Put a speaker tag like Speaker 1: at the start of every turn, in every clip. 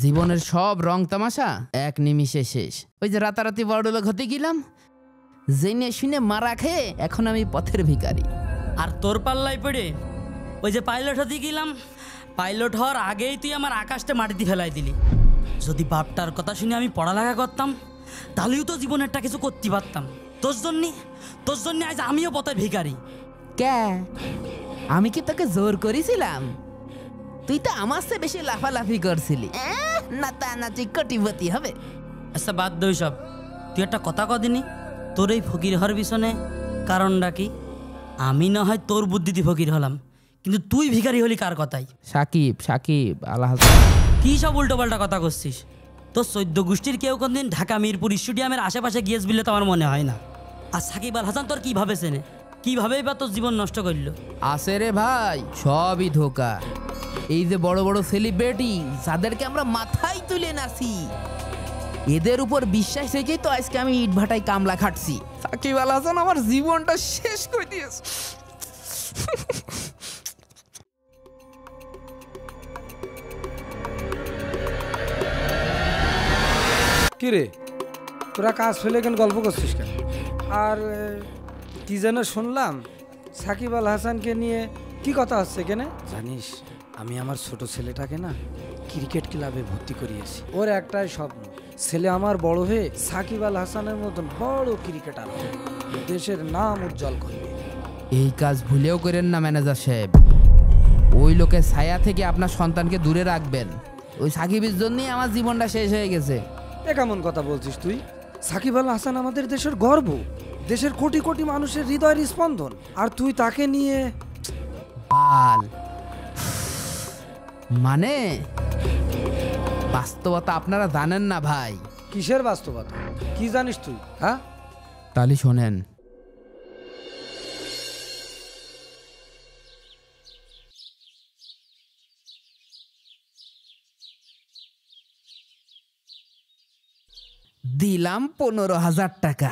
Speaker 1: জীবনের সব রং তামাশা এক নিমিষে শেষ। ওই যে রাতারাতি বড়লোক হতে গেলাম, জেনে শুনে মারা খেয়ে এখন আমি পথের ভিখারি।
Speaker 2: আর তোর পাল্লাই পড়ে ওই যে পাইলট হতে গেলাম, পাইলট হওয়ার আগেই তুই আমার আকাশটা মাটিতে ফেলাই দিলি। যদি বাপটার কথা শুনে আমি পড়ালেখা করতাম তাহলেও তো জীবনে একটা কিছু করতে পারতাম। তোর জন্য আজ আমিও পথের ভিখারি।
Speaker 1: কে আমি কি তোকে জোর করেছিলাম? তুই তো আমার চেয়ে বেশি লাফালাফি করছিলি, নাচানাচি কোটিপতি হবে।
Speaker 2: আচ্ছা বাদ দে সব, তুই একটা কথা কদিনি তোর এই ফকির হওয়ার পিছনে কারণটা কি? আমি না হয় তোর বুদ্ধিতে ফকির হলাম, কিন্তু তুই ভিখারি হলি কার কথাই?
Speaker 1: সাকিব আল্লাহ
Speaker 2: কি সব উল্টো পাল্টা কথা করছিস? তোর 14 গোষ্ঠীর কেউ কোনদিন ঢাকা মিরপুর স্টেডিয়ামের আশেপাশে গিয়েছ বলে তো আমার মনে হয় না। আর সাকিব আল হাসান তোর কিভাবে চেনে? কিভাবেই বা তোর জীবন নষ্ট করলো?
Speaker 1: আসে রে ভাই, সবই ধোকা। এই যে বড় বড় সেলিব্রিটি যাদেরকে আমরা মাথায় তুলে নাচি, এদের উপর বিশ্বাস রেখেই তো আজকে আমি ইট ভাটায় কামলা খাটছি। সাকিব আল হাসান আমার জীবনটা শেষ করে দিয়েছে।
Speaker 3: কি রে, তোরা কাজ ফেলে কেন গল্প করছিস কেন? আর কি যেন শুনলাম সাকিব আল হাসানকে নিয়ে কি কথা হচ্ছে কেনে জানিস? আমি আমার ছোট ছেলেটাকে না ক্রিকেট ক্লাবে ভর্তি করিয়েছি। ওর একটাই স্বপ্ন, ছেলে আমার বড় হয়ে সাকিব আল হাসানের মতন বড় ক্রিকেটার হবে, দেশের নাম উজ্জ্বল করবে।
Speaker 1: এই কাজ ভুলেও করেন না ম্যানেজার সাহেব। ওই লোকের ছায়া থেকে আপনার সন্তানকে দূরে রাখবেন। ওই সাকিবের জন্যই আমার জীবনটা শেষ হয়ে গেছে।
Speaker 3: এ কেমন কথা বলছিস তুই? সাকিব আল হাসান আমাদের দেশের গর্ব, দেশের কোটি কোটি মানুষের হৃদয়ের স্পন্দন, আর তুই তাকে নিয়ে
Speaker 1: বাল। মানে বাস্তবতা আপনারা জানেন না ভাই।
Speaker 3: কিসের বাস্তবতা? কি জানিস তুই? হ্যাঁ,
Speaker 1: তাহলে শোনেন। দিলাম 15,000 টাকা।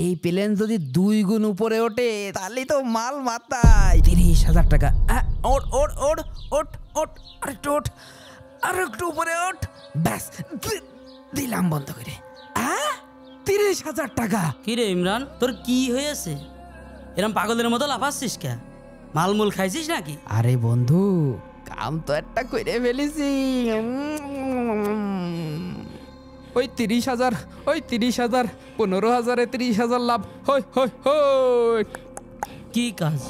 Speaker 1: এই প্লেন যদি 2 গুণ উপরে ওঠে তাহলে তো মাল মাথায়। 30,000 টাকা। ওঠ ওঠ ওঠ ওঠ ওঠ, আরেকটু ওঠ, আর একটু উপরে ওঠ, ব্যাস দিলাম বন্ধ করে। 30,000 টাকা।
Speaker 2: কি রে ইমরান, তোর কি হয়েছে? এরম পাগলের মতো লাফাচ্ছিস কে? মালমূল খাইছিস নাকি?
Speaker 1: আরে বন্ধু, কাম তো একটা করে ফেলেছি। ওই 30,000, ওই 30,000, 15,000-এ 30,000 লাভ। হই হই হই।
Speaker 2: কি কাজ?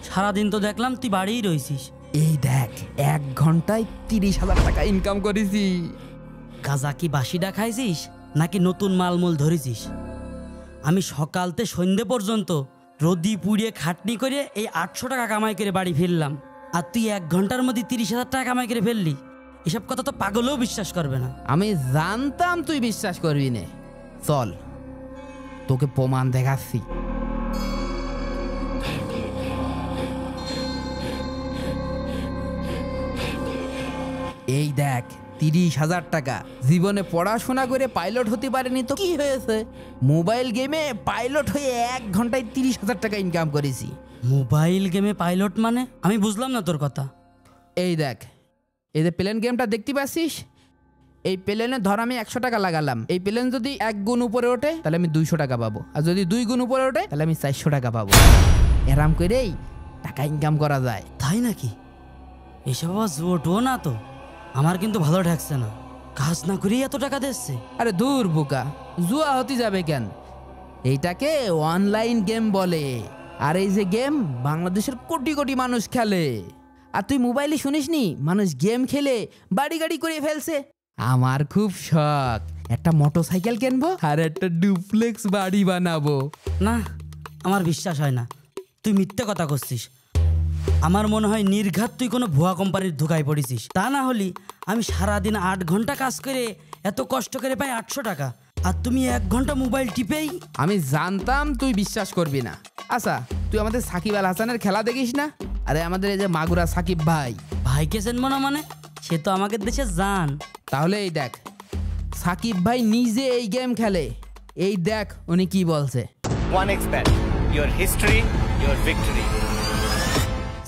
Speaker 2: সারাদিন তো দেখলাম তুই বাড়িই রইছিস।
Speaker 1: এই দেখ, 1 ঘন্টায় 30,000 টাকা ইনকাম করেছি।
Speaker 2: গাজা কি বাসিটা খাইছিস নাকি নতুন মালমূল ধরেছিস? আমি সকালতে সন্ধ্যে পর্যন্ত রোদি পুড়িয়ে খাটনি করে এই 800 টাকা কামাই করে বাড়ি ফিরলাম, আর তুই 1 ঘন্টার মধ্যে 30,000 টাকা কামাই করে ফেললি? এসব কথা তো পাগলেও বিশ্বাস করবে না।
Speaker 1: আমি জানতাম তুই বিশ্বাস করবি না। চল তোকে প্রমাণ দেখাচ্ছি। এই দেখ, 30,000 টাকা। জীবনে পড়াশোনা করে পাইলট হতে পারেনি তো কি হয়েছে? মোবাইল গেমে পাইলট হয়ে 1 ঘন্টায় 30,000 টাকা ইনকাম করেছি।
Speaker 2: মোবাইল গেমে পাইলট মানে? আমি বুঝলাম না তোর কথা।
Speaker 1: এই দেখ, এই যে প্লেন গেমটা দেখতে পাচ্ছিস, এই প্লেনে ধর আমি 100 টাকা লাগালাম। এই প্লেন যদি 1 গুণ উপরে ওঠে তাহলে আমি 200 টাকা পাবো, আর যদি 2 গুণ উপরে ওঠে তাহলে আমি 400 টাকা পাবো। এরাম করেই টাকা ইনকাম করা যায়।
Speaker 2: তাই নাকি? এসব আবার জোটও না তো? আমার কিন্তু ভালো ঠেকছে না। কাজ না করেই এত টাকা দিচ্ছে?
Speaker 1: আরে দূর বোকা, জুয়া হতে যাবে কেন? এইটাকে অনলাইন গেম বলে। আর এই যে গেম বাংলাদেশের কোটি কোটি মানুষ খেলে। আর তুই মোবাইলে শুনিসনি মানুষ গেম খেলে বাড়ি গাড়ি করে ফেলছে? আমার খুব শখ, একটা মোটরসাইকেল কিনবো আর একটা ডুপ্লেক্স বাড়ি বানাবো।
Speaker 2: না, আমার বিশ্বাস হয় না। তুই মিথ্যে কথা করছিস। আমার মনে হয় নির্ঘাত তুই কোনো ভুয়া কোম্পানির ধোকায় পড়েছিস। তা না হলে আমি সারাদিন 8 ঘন্টা কাজ করে এত কষ্ট করে পাই 800 টাকা, আর তুমি 1 ঘন্টা মোবাইল টিপেই।
Speaker 1: আমি জানতাম তুই বিশ্বাস করবি না। আচ্ছা, তুই আমাদের সাকিব আল হাসানের খেলা দেখিস না? আরে আমাদের এই যে মাগুরা সাকিব ভাই।
Speaker 2: ভাইকে চেনবো না মানে? সে তো আমাদের দেশে জান।
Speaker 1: তাহলে এই দেখ, সাকিব ভাই নিজে এই গেম খেলে। এই দেখ উনি কি বলছে।
Speaker 4: 1xbet, your history, your victory.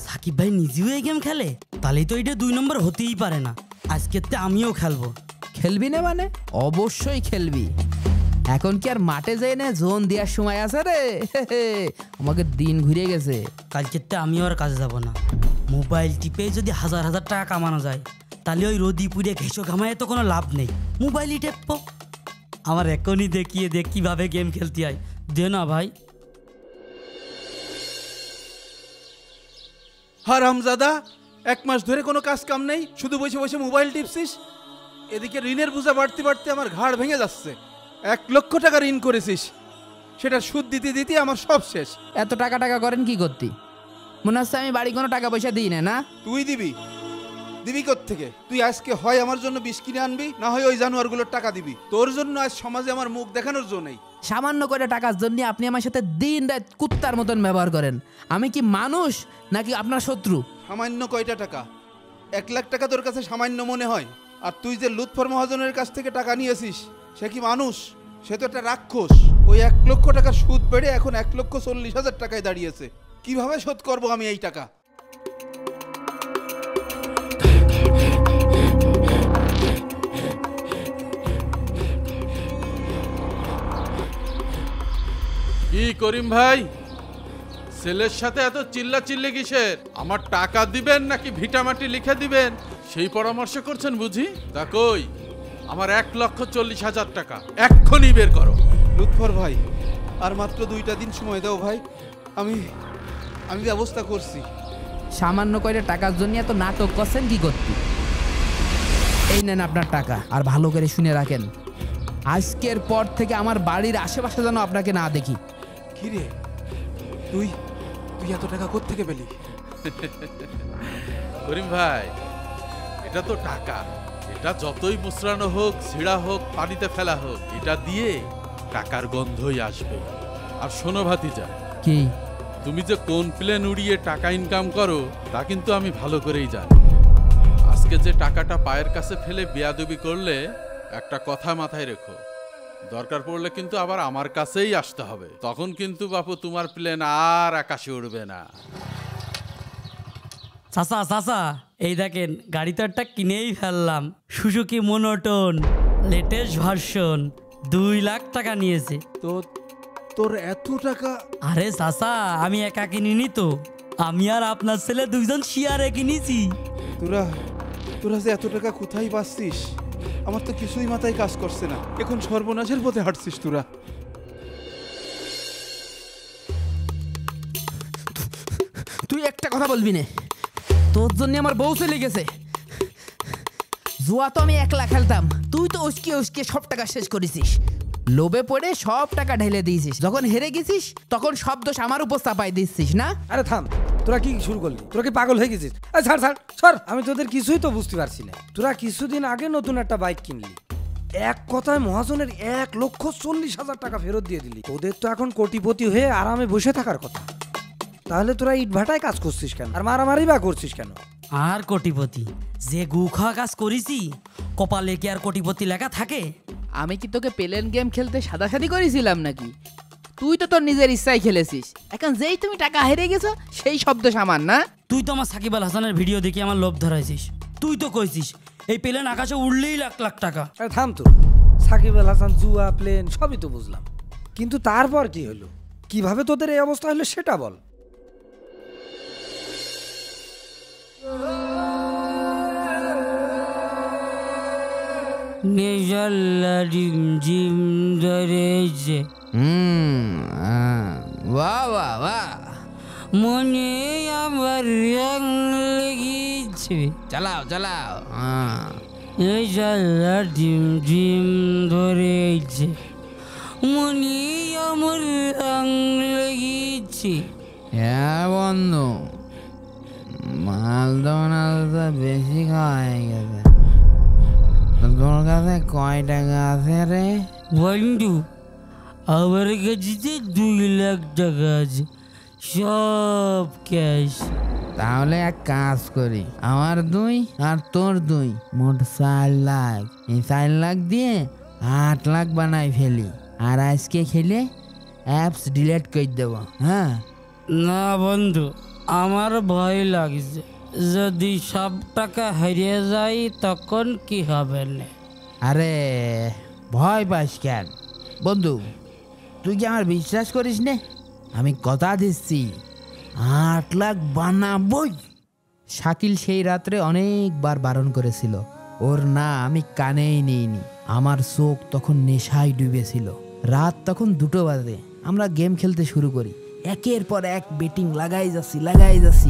Speaker 2: Shakib ভাই নিজেও এই গেম খেলে? তাহলে তো এটা 2 নম্বর হতেই পারে না। আজকে আমিও খেলবো।
Speaker 1: খেলবি না মানে? অবশ্যই খেলবি। এখন কি আর মাঠে যাই না জোন দেওয়ার সময় আছে রে? আমাকে দিন ঘুরে গেছে।
Speaker 2: কালকে আমিও আর কাজে যাব না। মোবাইল টিপে যদি হাজার হাজার টাকা কামানো যায়, তাহলে ওই রোদি পুড়ে ঘেঁষো ঘামায় তো কোনো লাভ নেই। মোবাইলই টেপো। আমার এখনই দেখিয়ে দেখ কিভাবে গেম খেলতে হয়। দে না ভাই।
Speaker 5: হারামজাদা, 1 মাস ধরে কোনো কাজ কাম নেই, শুধু বসে বসে মোবাইল টিপছিস। এদিকে ঋণের বোঝা বাড়তে বাড়তে আমার ঘাড় ভেঙে যাচ্ছে। 1 লক্ষ টাকা ঋণ করেছিস, সেটা সুদ দিতে দিতে আমার সব শেষ।
Speaker 1: এত টাকা টাকা করেন কি করতি? মনে হচ্ছে আমি বাড়ি কোনো টাকা পয়সা দিই না। না
Speaker 5: তুই দিবি থেকে? তুই আজকে হয় আমার জন্য বিষ কিনে আনবি, না হয় ওই জানোয়ারগুলোর টাকা দিবি। তোর জন্য আজ সমাজে আমার মুখ দেখানোর জন্য নেই।
Speaker 1: সামান্য করে টাকার জন্য আপনি আমার সাথে দিন রাত কুত্তার মতন ব্যবহার করেন। আমি কি মানুষ নাকি আপনার শত্রু?
Speaker 5: সামান্য কয়টা টাকা? 1 লাখ টাকা তোর কাছে সামান্য মনে হয়? আর তুই যে লুৎফর মহাজনের কাছ থেকে টাকা নিয়েছিস, সে কি মানুষ? সে তো একটা রাক্ষস। ওই 1 লক্ষ টাকার সুদ বেড়ে এখন 1,40,000 টাকায় দাঁড়িয়েছে। কিভাবে শোধ করব আমি এই টাকা?
Speaker 6: কি করিম ভাই, ছেলের সাথে এত চিল্লা চিল্লি কিসের? আমার টাকা দিবেন নাকি ভিটামাটি লিখে দিবেন সেই পরামর্শ করছেন বুঝি? তা কই আমার 1,40,000 টাকা এক্ষুনি বের করো।
Speaker 5: লুৎফর ভাই, আর মাত্র 2টা দিন সময় দাও ভাই, আমি ব্যবস্থা করছি।
Speaker 1: সামান্য কয়টা টাকার জন্য এত নাটক করছেন কি করতে? এই নেন আপনার টাকা, আর ভালো করে শুনে রাখেন, আজকের পর থেকে আমার বাড়ির আশেপাশে যেন আপনাকে না দেখি।
Speaker 5: কি রে, তুই এত টাকা কোত্থেকে পেলি?
Speaker 6: করিম ভাই, এটা তো টাকা। এটা যতই মুচড়ানো হোক, ছিঁড়া হোক, পানিতে ফেলা হোক, এটা দিয়ে টাকার গন্ধই আসবে। আর শোনো ভাতিজা,
Speaker 1: কি
Speaker 6: তুমি যে কোন প্লেন উড়িয়ে টাকা ইনকাম করো তা কিন্তু আমি ভালো করেই জানি। আজকে যে টাকাটা পায়ের কাছে ফেলে বেয়াদবি করলে, একটা কথা মাথায় রেখো, দরকার পড়লে কিন্তু আবার আমার কাছেই আসতে হবে। তখন কিন্তু বাপু তোমার প্লেন আর আকাশে উড়বে না।
Speaker 2: চাচা চাচা, এই দেখেন গাড়ি তো একটা কিনেই ফেললাম। Suzuki monotone latest version, 2 lakh টাকা নিয়েছে।
Speaker 5: তো তোর এত টাকা?
Speaker 2: আরে চাচা, আমি একা কিনিনি তো, আমি আর আপনার ছেলে 2জন শেয়ারে কিনেছি।
Speaker 5: তোরা যে এত টাকা কোথায় পাচ্ছিস? আমার তো কিছুই মাথায় কাজ করছে না। এখন সর্বনাশের পথে হাঁটছিস তোরা।
Speaker 1: তুই একটা কথা বলবি না? তোর জন্য আমার বউ চলে গেছে। জুয়া তো আমি 1 লাখ খেলতাম, তুই তো উস্কে সব টাকা শেষ করেছিস। লোভে পড়ে সব টাকা ঢেলে দিয়েছিস। যখন হেরে গেছিস তখন সব দোষ আমার উপর চাপাই দিচ্ছিস না?
Speaker 3: আরে থাম, তোরা কি শুরু করলি? তোরা কি পাগল হয়ে গেছিস? ছাড়, আমি তোদের কিছুই তো বুঝতে পারছি না। তোরা কিছুদিন আগে নতুন একটা বাইক কিনলি, এক কথায় মহাজনের 1,40,000 টাকা ফেরত দিয়ে দিলি। তোদের তো এখন কোটিপতি হয়ে আরামে বসে থাকার কথা। তাহলে তোরা ইট ভাটায় কাজ করছিস কেন, আর মারামারি বা করছিস কেন?
Speaker 2: আর কোটিপতি যে গু খাওয়া কাজ করেছি, কপালে কি আর কোটিপতি লেখা থাকে?
Speaker 1: আমি কি তোকে প্লেন গেম খেলতে সাদাসাদি করেছিলাম নাকি? তুই তো তোর নিজের ইচ্ছায় খেলেছিস। এখন যেই তুমি টাকা হেরে গেছো সেই শব্দ সামান না?
Speaker 2: তুই তো আমার সাকিব আল হাসানের ভিডিও দেখে আমার লোভ ধরাইছিস। তুই তো কইছিস এই প্লেন আকাশে উড়লেই লাখ লাখ টাকা।
Speaker 3: আরে থাম তো, সাকিব আল হাসান, জুয়া, প্লেন সবই তো বুঝলাম, কিন্তু তারপর কি হলো? কিভাবে তোদের এই অবস্থা হলো সেটা বল।
Speaker 2: ডিম জিম ধরেছে,
Speaker 1: বাহ বাহ বাহ,
Speaker 2: মনে আবার রং লেগেছে।
Speaker 1: চালাও চালাও।
Speaker 2: এই জাল্লা ডিম জিম ধরেছে, মনে আমার রং লেগেছে।
Speaker 1: হ্যাঁ বন্ধু, মালদা বেশি খাওয়া হয়ে গেছে। তোর কাছে কয় টাকা আছে রে?
Speaker 2: বন্ধু, আমার কাছে 2 লাখ টাকা আছে, সব ক্যাশ।
Speaker 1: তাহলে এক কাজ করি, আমার 2 আর তোর 2, মোট 4 লাখ। এই 4 লাখ দিয়ে 8 লাখ বানাই ফেলি, আর আজকে খেলে অ্যাপস ডিলিট করে দেবো। হ্যাঁ,
Speaker 2: না বন্ধু, আমার ভয় লাগছে, যদি সব টাকা হারিয়ে যায় তখন কি হবে না?
Speaker 1: আরে ভয় পাস কেন বন্ধু, তুই কি আমার বিশ্বাস করিস নে? আমি কথা দিচ্ছি 8 লাখ বানাবই। শাকিল সেই রাত্রে অনেকবার বারণ করেছিল, ওর না আমি কানেই নিইনি। আমার চোখ তখন নেশায় ডুবেছিল। রাত তখন 2টো বাজে, আমরা গেম খেলতে শুরু করি। একের পর এক বেটিং লাগাই যাচ্ছি।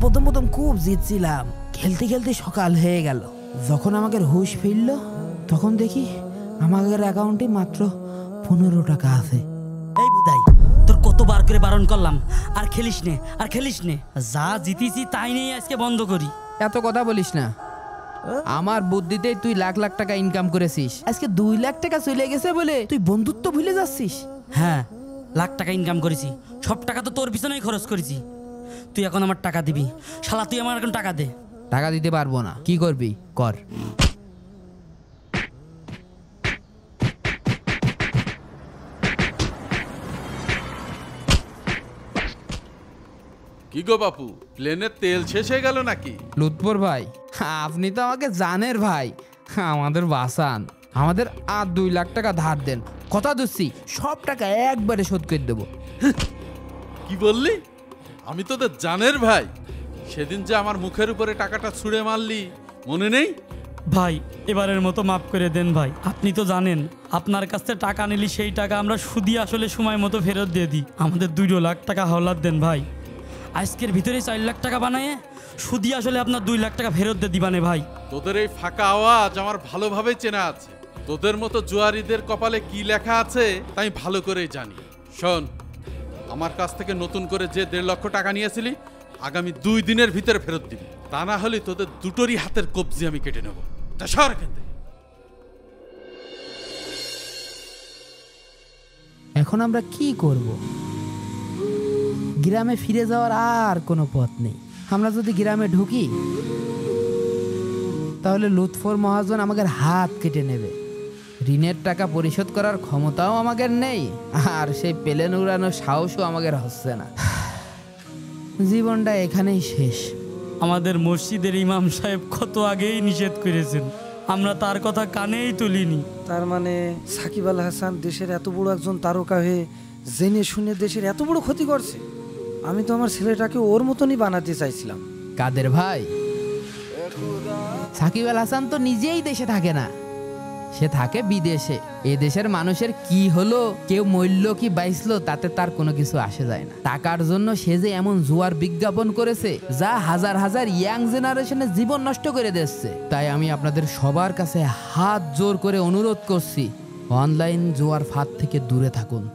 Speaker 1: প্রথম খুব জিতছিলাম। খেলতে খেলতে সকাল হয়ে গেল। যখন আমাদের হুঁশ ফিরল তখন দেখি আমাদের অ্যাকাউন্টে মাত্র 15 টাকা আছে।
Speaker 2: এই বুদাই, তোর কতবার করে বারণ করলাম, আর খেলিস নে। যা জিতেছি তাই নিয়ে আজকে বন্ধ করি।
Speaker 1: এত কথা বলিস না, আমার বুদ্ধিতেই তুই লাখ লাখ টাকা ইনকাম করেছিস। আজকে 2 লাখ টাকা চলে গেছে বলে তুই বন্ধুত্ব ভুলে যাচ্ছিস?
Speaker 2: হ্যাঁ, লাখ টাকা ইনকাম করেছি, সব টাকা তো তোর পিছনেই খরচ করেছি। তুই এখন আমার টাকা দিবি। শালা তুই আমার এখন টাকা দে।
Speaker 1: টাকা দিতে পারবো না। কি করবি কর।
Speaker 6: কি গো বাপু, প্লেনের তেল শেষ হয়ে গেল নাকি?
Speaker 1: লুৎফর ভাই, আপনি তো আমাকে জানের ভাই, আমাদের বাসান। আমাদের আর 2 লাখ টাকা ধার দেন, কথা দিচ্ছি সব টাকা একবারে শোধ করে দেবো।
Speaker 6: কি বললি? আমি তোদের জানের ভাই? সেদিন যে আমার মুখের উপরে টাকাটা ছুঁড়ে মারলি, মনে নেই?
Speaker 2: ভাই, এবারের মতো মাফ করে দেন ভাই। আপনি তো জানেন, আপনার কাছ থেকে টাকা নিলি সেই টাকা আমরা সুদি আসলে সময় মতো ফেরত দিয়ে দিই। আমাদের 2 লাখ টাকা হাওলাত দেন ভাই। আজকের ভিতরে 4 লাখ টাকা বানায় সুদি আসলে আপনার 2 লাখ টাকা ফেরত দিয়ে দিবানে ভাই।
Speaker 6: তোদের এই ফাঁকা আওয়াজ আমার ভালোভাবে চেনা আছে। তোদের মতো জুয়ারিদের কপালে কি লেখা আছে তাই ভালো করেই জানি। শোন, আমার কাছ থেকে নতুন করে যে 1.5 লক্ষ টাকা নিয়েছিলি, আগামী 2 দিনের ভিতরে ফেরত দিবি। তা না হলে তোদের দুটোরই হাতের কবজি আমি কেটে নেব। তা সর এখান থেকে।
Speaker 1: এখন আমরা কি করব? গ্রামে ফিরে যাওয়ার আর কোনো পথ নেই। আমরা যদি গ্রামে ঢুকি তাহলে লুৎফর মহাজন আমাদের হাত কেটে নেবে। ঋণের টাকা পরিশোধ করার ক্ষমতাও আমাদের নেই, আর সেই প্লেন উড়ানোর সাহসও আমাদের হচ্ছে না। জীবনটা এখানেই শেষ।
Speaker 2: আমাদের মসজিদের ইমাম সাহেব কত আগেই নিষেধ করেছেন, আমরা তার কথা কানেই তুলিনি।
Speaker 3: তার মানে সাকিব আল হাসান দেশের এত বড় একজন তারকা হয়ে জেনে শুনে দেশের এত বড় ক্ষতি করছে? আমি তো আমার ছেলেটাকে ওর মতনই বানাতে চাইছিলাম।
Speaker 1: কাদের ভাই, সাকিব আল হাসান তো নিজেই দেশে থাকে না, সে থাকে বিদেশে। এ দেশের মানুষের কি হলো, কেউ মরল কি বাইসলো, তাতে তার কোনো কিছু আসে যায় না। টাকার জন্য সে যে এমন জুয়ার বিজ্ঞাপন করেছে যা হাজার হাজার ইয়াং জেনারেশনের জীবন নষ্ট করে দিচ্ছে। তাই আমি আপনাদের সবার কাছে হাত জোর করে অনুরোধ করছি, অনলাইন জুয়ার ফাঁদ থেকে দূরে থাকুন।